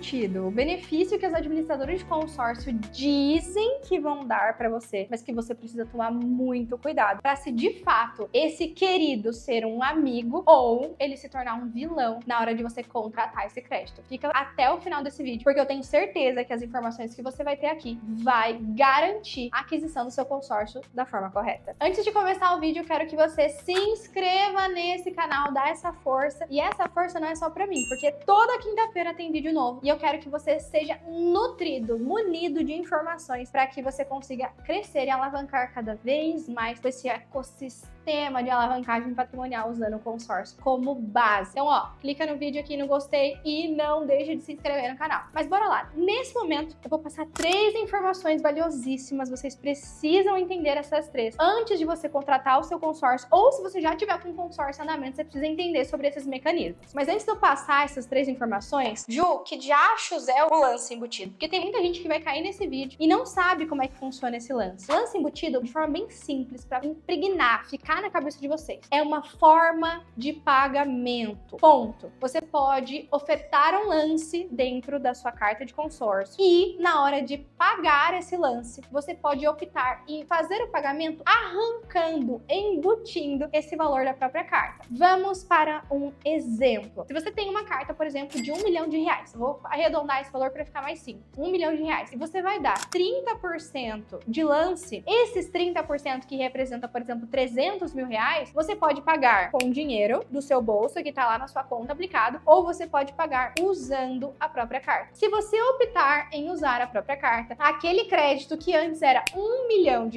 embutido, o benefício que as administradoras de consórcio dizem que vão dar para você, mas que você precisa tomar muito cuidado para se de fato esse querido ser um amigo ou ele se tornar um vilão na hora de você contratar esse crédito. Fica até o final desse vídeo, porque eu tenho certeza que as informações que você vai ter aqui vai garantir a aquisição do seu consórcio da forma correta. Antes de começar o vídeo, eu quero que você se inscreva nesse canal, dá essa força. E essa força não é só pra mim, porque toda quinta-feira tem vídeo novo e eu quero que você seja nutrido, munido de informações para que você consiga crescer e alavancar cada vez mais esse ecossistema de alavancagem patrimonial usando o consórcio como base. Então, ó, clica no vídeo aqui no gostei e não deixe de se inscrever no canal. Mas bora lá. Nesse momento, eu vou passar 3 informações valiosíssimas. Vocês precisam entender essas 3 antes de você contratar o seu consórcio, ou se você já tiver com um consórcio em andamento, você precisa entender sobre esses mecanismos. Mas antes de eu passar essas 3 informações, Ju, que diachos é o lance embutido? Porque tem muita gente que vai cair nesse vídeo e não sabe como é que funciona esse lance. Lance embutido, de forma bem simples, para impregnar, ficar na cabeça de vocês, é uma forma de pagamento. Ponto. Você pode ofertar um lance dentro da sua carta de consórcio e, na hora de pagar esse lance, você pode optar em fazer o pagamento arrancando, embutindo esse valor da própria carta. Vamos para um exemplo. Se você tem uma carta, por exemplo, de R$1 milhão, vou arredondar esse valor para ficar mais simples, R$1 milhão, e você vai dar 30% de lance, esses 30% que representa, por exemplo, R$300 mil, você pode pagar com dinheiro do seu bolso, que tá lá na sua conta aplicado, ou você pode pagar usando a própria carta. Se você optar em usar a própria carta, aquele crédito que antes era R$1 milhão,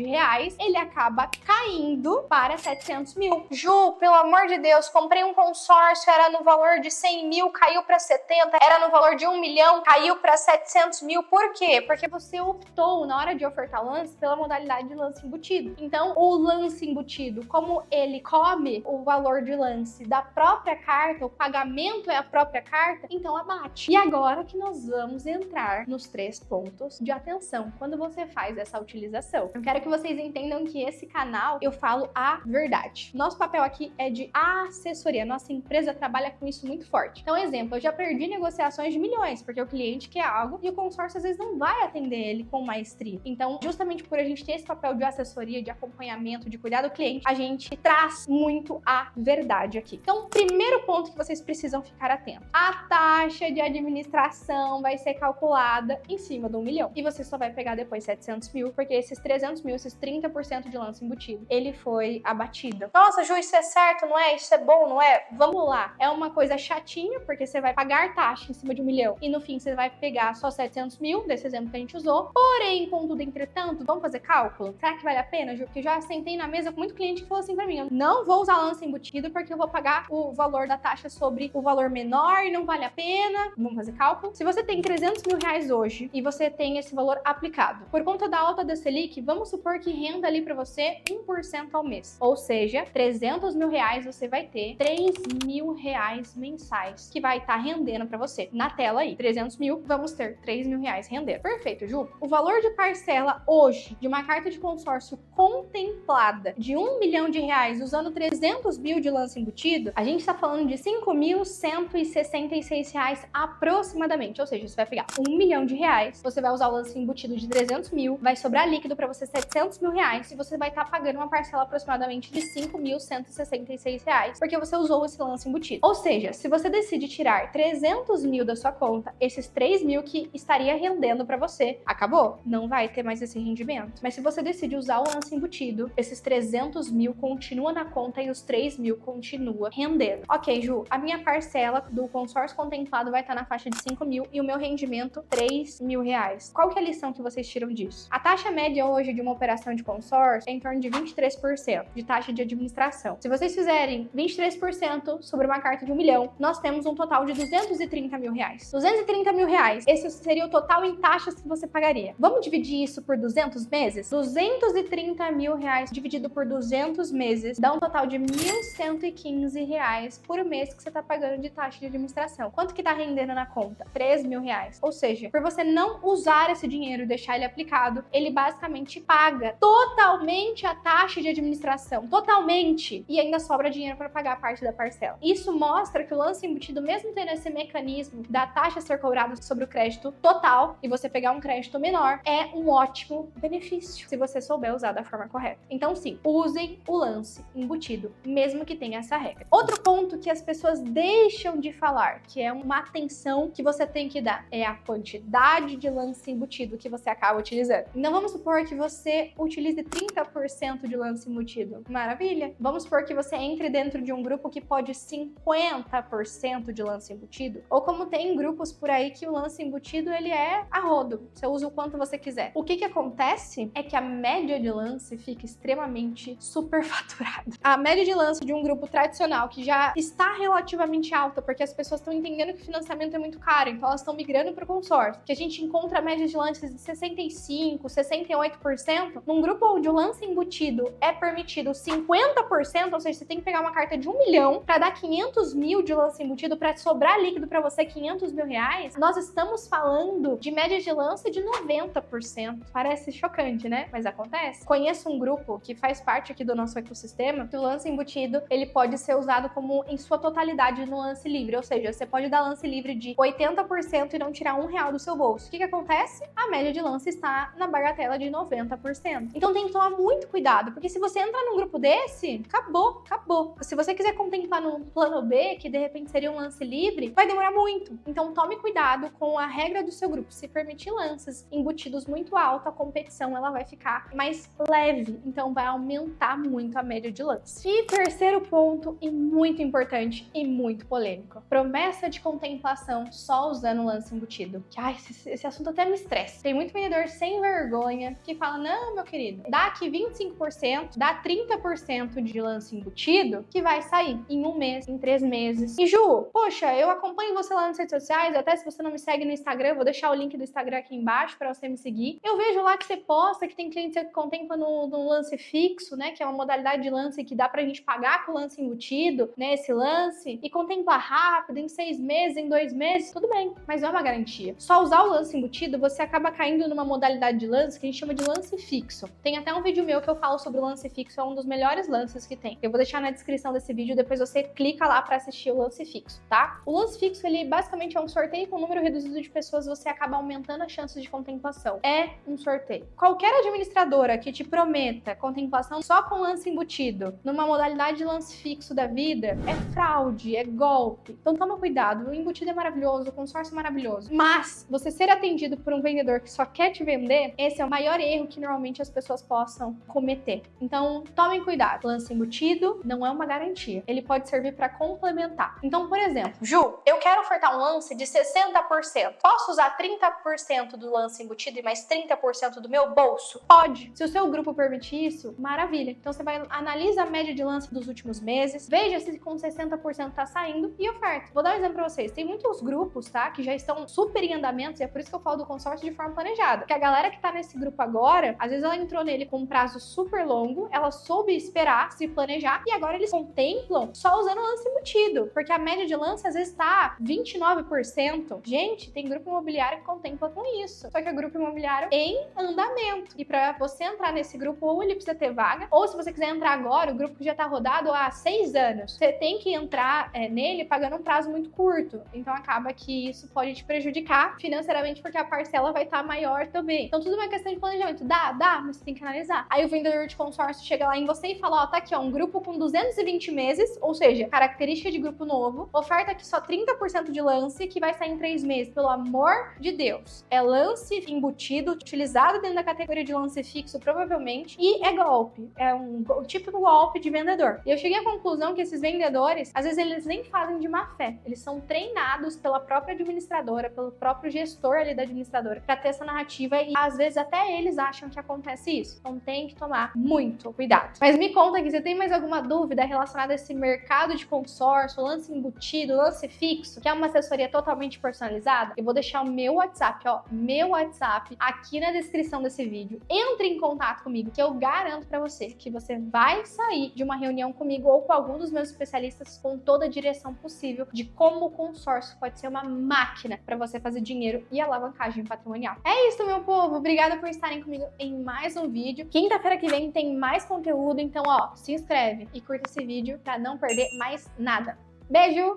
ele acaba caindo para 700 mil. Ju, pelo amor de Deus, comprei um consórcio, era no valor de 100 mil, caiu para 70, era no valor de R$1 milhão, caiu para 700 mil. Por quê? Porque você optou, na hora de ofertar o lance, pela modalidade de lance embutido. Então, o lance embutido, como ele come o valor de lance da própria carta, o pagamento é a própria carta, então abate. E agora que nós vamos entrar nos 3 pontos de atenção quando você faz essa utilização. Eu quero que vocês entendam que esse canal eu falo a verdade. Nosso papel aqui é de assessoria. Nossa empresa trabalha com isso muito forte. Então, exemplo, eu já perdi negociações de milhões, porque o cliente quer algo e o consórcio às vezes não vai atender ele com maestria. Então, justamente por a gente ter esse papel de assessoria, de acompanhamento, de cuidar do cliente, a gente traz muito a verdade aqui. Então, o primeiro ponto que vocês precisam ficar atentos: a taxa de administração vai ser calculada em cima do R$1 milhão. E você só vai pegar depois 700 mil, porque esses 300 mil, esses 30% de lance embutido, ele foi abatido. Nossa, Ju, isso é certo, não é? Isso é bom, não é? Vamos lá. É uma coisa chatinha, porque você vai pagar taxa em cima de R$1 milhão e no fim você vai pegar só 700 mil, desse exemplo que a gente usou. Porém, contudo, entretanto, vamos fazer cálculo? Será que vale a pena, Ju? Porque já sentei na mesa com muito cliente que falou assim pra mim: eu não vou usar lance embutido porque eu vou pagar o valor da taxa sobre o valor menor e não vale a pena. Vamos fazer cálculo? Se você tem R$300 mil hoje e você tem esse valor aplicado, por conta da alta da Selic, vamos supor que renda ali pra você 1% ao mês. Ou seja, R$300 mil você vai ter R$3 mil mensais que vai estar rendendo pra você. Na tela aí, 300 mil, vamos ter R$3 mil rendendo. Perfeito, Ju. O valor de parcela hoje de uma carta de consórcio contemplada de R$1 milhão usando 300 mil de lance embutido, a gente tá falando de R$5.166 aproximadamente. Ou seja, você vai pegar R$1 milhão, você vai usar o lance embutido de 300 mil, vai sobrar líquido para você 700 mil e você vai estar pagando uma parcela aproximadamente de R$5.166, porque você usou esse lance embutido. Ou seja, se você decide tirar 300 mil da sua conta, esses 3 mil que estaria rendendo para você, acabou? Não vai ter mais esse rendimento. Mas se você decide usar o lance embutido, esses 300 mil continua na conta e os 3 mil continua rendendo. Ok, Ju, a minha parcela do consórcio contemplado vai estar na faixa de 5 mil e o meu rendimento R$3 mil. Qual que é a lição que vocês tiram disso? A taxa média hoje de uma operação de consórcio é em torno de 23% de taxa de administração. Se vocês fizerem 23% sobre uma carta de R$1 milhão, nós temos um total de R$230 mil. R$230 mil, esse seria o total em taxas que você pagaria. Vamos dividir isso por 200 meses? R$230 mil dividido por 200 300 meses, dá um total de R$ 1.115 por mês que você tá pagando de taxa de administração. Quanto que tá rendendo na conta? R$ 3.000. Ou seja, por você não usar esse dinheiro e deixar ele aplicado, ele basicamente paga totalmente a taxa de administração. Totalmente! E ainda sobra dinheiro para pagar a parte da parcela. Isso mostra que o lance embutido, mesmo tendo esse mecanismo da taxa ser cobrada sobre o crédito total e você pegar um crédito menor, é um ótimo benefício, se você souber usar da forma correta. Então sim, usem o lance embutido, mesmo que tenha essa regra. Outro ponto que as pessoas deixam de falar, que é uma atenção que você tem que dar, é a quantidade de lance embutido que você acaba utilizando. Então vamos supor que você utilize 30% de lance embutido. Maravilha! Vamos supor que você entre dentro de um grupo que pode 50% de lance embutido, ou como tem grupos por aí que o lance embutido ele é a rodo, você usa o quanto você quiser. O que acontece é que a média de lance fica extremamente superfaturada. A média de lance de um grupo tradicional que já está relativamente alta, porque as pessoas estão entendendo que o financiamento é muito caro, então elas estão migrando para o consórcio, que a gente encontra médias de lances de 65%, 68%, num grupo onde o lance embutido é permitido 50%, ou seja, você tem que pegar uma carta de 1 milhão para dar 500 mil de lance embutido para sobrar líquido para você 500 mil reais, nós estamos falando de média de lance de 90%. Parece chocante, né? Mas acontece. Conheço um grupo que faz parte aqui do nosso ecossistema, que o lance embutido, ele pode ser usado como em sua totalidade no lance livre, ou seja, você pode dar lance livre de 80% e não tirar R$ 1 do seu bolso. O que acontece? A média de lance está na bagatela de 90%. Então tem que tomar muito cuidado, porque se você entrar num grupo desse, acabou, acabou. Se você quiser contemplar no plano B, que de repente seria um lance livre, vai demorar muito. Então tome cuidado com a regra do seu grupo. Se permitir lances embutidos muito alto, a competição ela vai ficar mais leve, então vai aumentar muito a média de lance. E terceiro ponto, e muito importante e muito polêmico, promessa de contemplação só usando lance embutido. Que, esse assunto até me estressa. Tem muito vendedor sem vergonha que fala, não, meu querido, dá aqui 25%, dá 30% de lance embutido que vai sair em 1 mês, em 3 meses. E Ju, poxa, eu acompanho você lá nas redes sociais, até se você não me segue no Instagram, eu vou deixar o link do Instagram aqui embaixo para você me seguir. Eu vejo lá que você posta que tem cliente que contempla no lance fixo, né, que é uma modalidade de lance que dá pra gente pagar com o lance embutido, né, esse lance, e contemplar rápido, em 6 meses, em 2 meses, tudo bem, mas não é uma garantia. Só usar o lance embutido, você acaba caindo numa modalidade de lance que a gente chama de lance fixo. Tem até um vídeo meu que eu falo sobre o lance fixo, é um dos melhores lances que tem. Eu vou deixar na descrição desse vídeo, depois você clica lá pra assistir o lance fixo, tá? O lance fixo, ele basicamente é um sorteio com um número reduzido de pessoas, você acaba aumentando as chances de contemplação. É um sorteio. Qualquer administradora que te prometa contemplação só com lance embutido, numa modalidade de lance fixo da vida, é fraude, é golpe. Então toma cuidado, o embutido é maravilhoso, o consórcio é maravilhoso, mas você ser atendido por um vendedor que só quer te vender, esse é o maior erro que normalmente as pessoas possam cometer. Então tomem cuidado, lance embutido não é uma garantia, ele pode servir para complementar. Então, por exemplo, Ju, eu quero ofertar um lance de 60%, posso usar 30% do lance embutido e mais 30% do meu bolso? Pode. Se o seu grupo permitir isso, maravilha. Então você vai analisa a média de lance dos últimos meses, veja se com 60% tá saindo e oferta. Vou dar um exemplo pra vocês. Tem muitos grupos, tá, que já estão super em andamento, e é por isso que eu falo do consórcio de forma planejada. Porque a galera que tá nesse grupo agora, às vezes ela entrou nele com um prazo super longo, ela soube esperar, se planejar, e agora eles contemplam só usando lance embutido, porque a média de lance às vezes tá 29%. Gente, tem grupo imobiliário que contempla com isso. Só que é grupo imobiliário em andamento. E pra você entrar nesse grupo, ou ele precisa ter vaga, ou se você quiser entrar agora, o grupo já tá rodado há 6 anos. Você tem que entrar nele pagando um prazo muito curto. Então acaba que isso pode te prejudicar financeiramente, porque a parcela vai estar maior também. Então tudo é uma questão de planejamento. Dá, mas você tem que analisar. Aí o vendedor de consórcio chega lá em você e fala, ó, tá aqui, ó, um grupo com 220 meses, ou seja, característica de grupo novo, oferta aqui só 30% de lance, que vai sair em 3 meses. Pelo amor de Deus. É lance embutido, utilizado dentro da categoria de lance fixo, provavelmente, e é golpe. É um típico golpe de vendedor. E eu cheguei à conclusão que esses vendedores, às vezes eles nem fazem de má fé. Eles são treinados pela própria administradora, pelo próprio gestor ali da administradora, pra ter essa narrativa, e às vezes até eles acham que acontece isso. Então tem que tomar muito cuidado. Mas me conta aqui, você tem mais alguma dúvida relacionada a esse mercado de consórcio, lance embutido, lance fixo, que é uma assessoria totalmente personalizada? Eu vou deixar o meu WhatsApp, ó, aqui na descrição desse vídeo. Entre em contato comigo, que eu garanto pra você que você você vai sair de uma reunião comigo ou com algum dos meus especialistas com toda a direção possível de como o consórcio pode ser uma máquina para você fazer dinheiro e alavancagem patrimonial. É isso, meu povo. Obrigada por estarem comigo em mais um vídeo. Quinta-feira que vem tem mais conteúdo, então, ó, se inscreve e curta esse vídeo para não perder mais nada. Beijo!